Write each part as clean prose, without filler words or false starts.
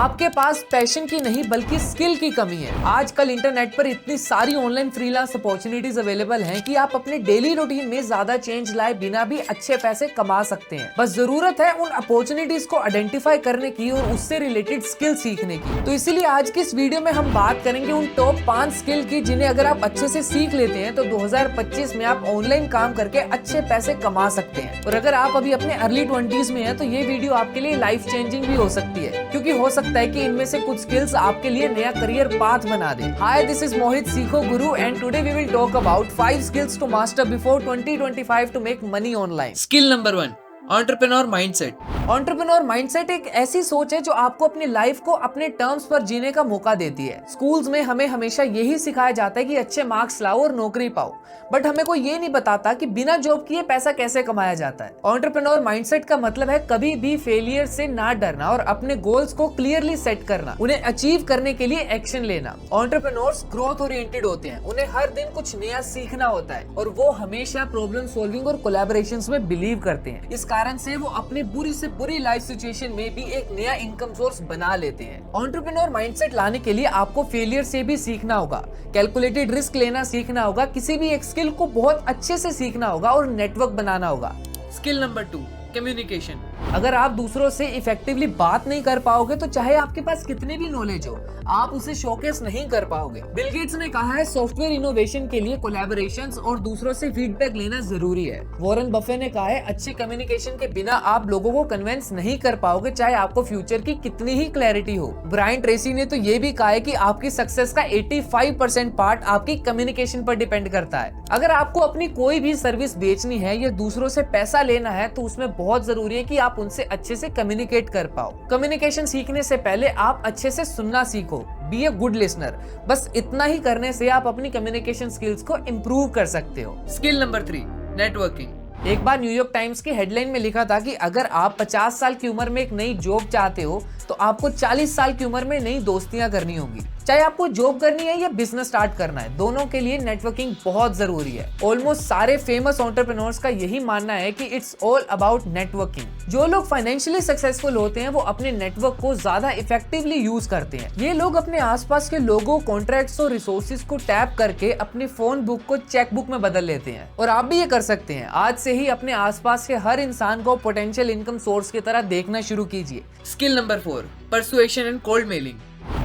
आपके पास पैशन की नहीं बल्कि स्किल की कमी है। आजकल इंटरनेट पर इतनी सारी ऑनलाइन फ्रीलांस अपॉर्चुनिटीज अवेलेबल हैं कि आप अपने डेली रूटीन में ज्यादा चेंज लाए बिना भी अच्छे पैसे कमा सकते हैं। बस जरूरत है उन अपॉर्चुनिटीज को आइडेंटिफाई करने की और उससे रिलेटेड स्किल सीखने की। तो इसीलिए आज की इस वीडियो में हम बात करेंगे उन टॉप 5 स्किल की जिन्हें अगर आप अच्छे से सीख लेते हैं तो 2025 में आप ऑनलाइन काम करके अच्छे पैसे कमा सकते हैं। और अगर आप अभी अपने अर्ली 20s में हैं तो ये वीडियो आपके लिए लाइफ चेंजिंग भी हो सकती है, क्योंकि हो सकता है कि इनमें से कुछ स्किल्स आपके लिए नया करियर पाथ बना दे। हाय, this is Mohit Seekho Guru and today we will talk about 5 skills to master before 2025 to make money online. Skill number 1, entrepreneur mindset. Entrepreneur mindset एक ऐसी सोच है जो आपको अपनी लाइफ को अपने टर्म्स पर जीने का मौका देती है। स्कूल्स में हमें हमेशा यही सिखाया जाता है कि अच्छे मार्क्स लाओ और नौकरी पाओ, बट हमें कोई ये नहीं बताता कि बिना जॉब किए पैसा कैसे कमाया जाता है। एंटरप्रेन्योर माइंडसेट का मतलब है कभी भी फेलियर से ना डरना और अपने गोल्स को क्लियरली सेट करना, उन्हें अचीव करने के लिए एक्शन लेना। एंटरप्रेन्योर्स ग्रोथ ओरिएंटेड होते हैं, उन्हें हर दिन कुछ नया सीखना होता है और वो हमेशा प्रॉब्लम सॉल्विंग और कोलैबोरेशंस में बिलीव करते हैं। इस कारण से वो अपनी बुरी से बुरी लाइफ सिचुएशन में भी एक नया इनकम सोर्स बना लेते हैं। एंटरप्रेन्योर माइंडसेट लाने के लिए आपको फेलियर से भी सीखना होगा, कैलकुलेटेड रिस्क लेना सीखना होगा, किसी भी एक स्किल को बहुत अच्छे से सीखना होगा और नेटवर्क बनाना होगा। Skill number 2, communication. अगर आप दूसरों से इफेक्टिवली बात नहीं कर पाओगे तो चाहे आपके पास कितनी भी नॉलेज हो, आप उसे शोकेस नहीं कर पाओगे। बिल गेट्स ने कहा है सॉफ्टवेयर इनोवेशन के लिए कोलैबोरेशंस और दूसरों से फीडबैक लेना जरूरी है। वॉरेन बफे ने कहा है अच्छी कम्युनिकेशन के बिना आप लोगों को कन्विंस नहीं कर पाओगे, चाहे आपको फ्यूचर की कितनी ही क्लैरिटी हो। ब्रायन ट्रेसी ने तो ये भी कहा है कि आपकी सक्सेस का 85% पार्ट आपकी कम्युनिकेशन पर डिपेंड करता है। अगर आपको अपनी कोई भी सर्विस बेचनी है या दूसरों से पैसा लेना है तो उसमें बहुत जरूरी है कि आप उनसे अच्छे से कम्युनिकेट कर पाओ। कम्युनिकेशन सीखने से पहले आप अच्छे से सुनना सीखो, बी ए गुड लिसनर। बस इतना ही करने से आप अपनी कम्युनिकेशन स्किल्स को इम्प्रूव कर सकते हो। Skill number 3, networking. एक बार न्यूयॉर्क टाइम्स की हेडलाइन में लिखा था कि अगर आप 50 साल की उम्र में एक नई जॉब चाहते हो तो आपको 40 साल की उम्र में नई दोस्तियां करनी होंगी। चाहे आपको जॉब करनी है या बिजनेस स्टार्ट करना है, दोनों के लिए नेटवर्किंग बहुत जरूरी है। ऑलमोस्ट सारे फेमस एंटरप्रेन्योर्स का यही मानना है कि इट्स ऑल अबाउट नेटवर्किंग। जो लोग फाइनेंशियली सक्सेसफुल होते हैं वो अपने नेटवर्क को ज्यादा इफेक्टिवली यूज करते हैं। ये लोग अपने आसपास के लोगों, कॉन्ट्रैक्ट्स और रिसोर्सेज को टैप करके अपनी फोन बुक को चेक बुक में बदल लेते हैं। और आप भी ये कर सकते हैं। आज से ही अपने आसपास के हर इंसान को पोटेंशियल इनकम सोर्स की तरह देखना शुरू कीजिए। Skill number 4, persuasion and cold mailing.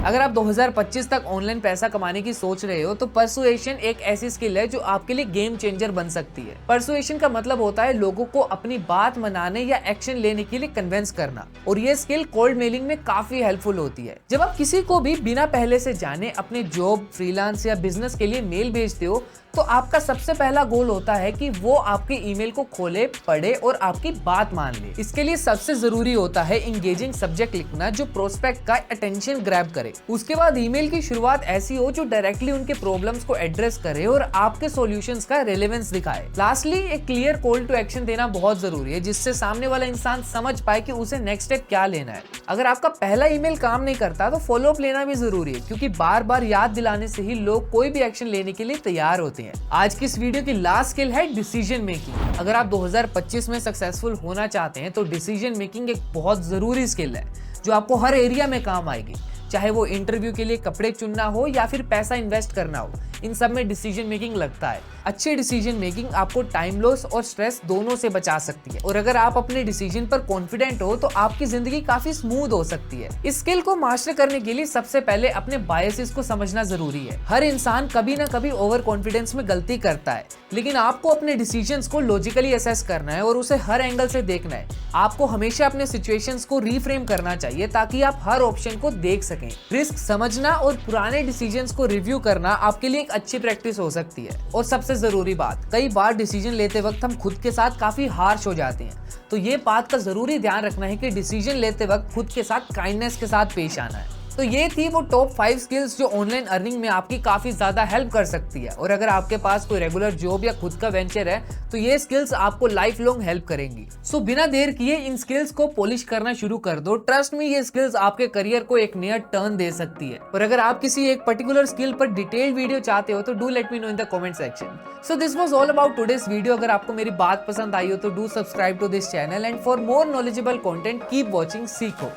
अगर आप 2025 तक ऑनलाइन पैसा कमाने की सोच रहे हो तो परसुएशन एक ऐसी स्किल है जो आपके लिए गेम चेंजर बन सकती है। परसुएशन का मतलब होता है लोगों को अपनी बात मनाने या एक्शन लेने के लिए कन्विंस करना, और ये स्किल कोल्ड मेलिंग में काफी हेल्पफुल होती है। जब आप किसी को भी बिना पहले से जाने अपने जॉब, फ्रीलांस या बिजनेस के लिए मेल भेजते हो तो आपका सबसे पहला गोल होता है कि वो आपके ईमेल को खोले, पढ़े और आपकी बात मान ले। इसके लिए सबसे जरूरी होता है इंगेजिंग सब्जेक्ट लिखना जो प्रोस्पेक्ट का अटेंशन ग्रैब करे। उसके बाद ईमेल की शुरुआत ऐसी हो जो डायरेक्टली उनके प्रॉब्लम्स को एड्रेस करे और आपके सॉल्यूशंस का रेलेवेंस दिखाए। लास्टली, एक क्लियर कॉल टू एक्शन देना बहुत जरूरी है जिससे सामने वाला इंसान समझ पाए कि उसे नेक्स्ट स्टेप क्या लेना है। अगर आपका पहला ईमेल काम नहीं करता तो फॉलो अप लेना भी जरूरी है, क्योंकि बार बार याद दिलाने से ही लोग कोई भी एक्शन लेने के लिए तैयार होते हैं। आज की इस वीडियो की लास्ट स्किल है डिसीजन मेकिंग। अगर आप 2025 में सक्सेसफुल होना चाहते हैं तो डिसीजन मेकिंग एक बहुत जरूरी स्किल है जो आपको हर एरिया में काम आएगी। चाहे वो इंटरव्यू के लिए कपड़े चुनना हो या फिर पैसा इन्वेस्ट करना हो, इन सब में डिसीजन मेकिंग लगता है। अच्छी डिसीजन मेकिंग आपको टाइम लॉस और स्ट्रेस दोनों से बचा सकती है, और अगर आप अपने डिसीजन पर कॉन्फिडेंट हो तो आपकी जिंदगी काफी स्मूथ हो सकती है। इस स्किल को मास्टर करने के लिए सबसे पहले अपने बायसेस को समझना जरूरी है। हर इंसान कभी ना कभी ओवर कॉन्फिडेंस में गलती करता है, लेकिन आपको अपने डिसीजंस को लॉजिकली असेस करना है और उसे हर एंगल से देखना है। आपको हमेशा अपने सिचुएशंस को रीफ्रेम करना चाहिए ताकि आप हर ऑप्शन को देख सकें। रिस्क समझना और पुराने डिसीजंस को रिव्यू करना आपके लिए एक अच्छी प्रैक्टिस हो सकती है। और सबसे जरूरी बात, कई बार डिसीजन लेते वक्त हम खुद के साथ काफी हार्श हो जाते हैं, तो ये बात का जरूरी ध्यान रखना है कि डिसीजन लेते वक्त खुद के साथ काइंडनेस के साथ पेश आना है। तो ये थी वो टॉप 5 स्किल्स जो ऑनलाइन अर्निंग में आपकी काफी ज्यादा हेल्प कर सकती है। और अगर आपके पास कोई रेगुलर जॉब या खुद का वेंचर है तो ये स्किल्स आपको लाइफ लॉन्ग हेल्प करेंगी। सो बिना देर किए इन स्किल्स को पॉलिश करना शुरू कर दो। ट्रस्ट मी, ये स्किल्स आपके करियर को एक नया टर्न दे सकती है। और अगर आप किसी एक पर्टिकुलर स्किल पर डिटेल्ड वीडियो चाहते हो तो do let me know in the comment section. So this was all about today's video. अगर आपको मेरी बात पसंद आई हो तो do subscribe to this channel and for more knowledgeable content keep watching सीखो।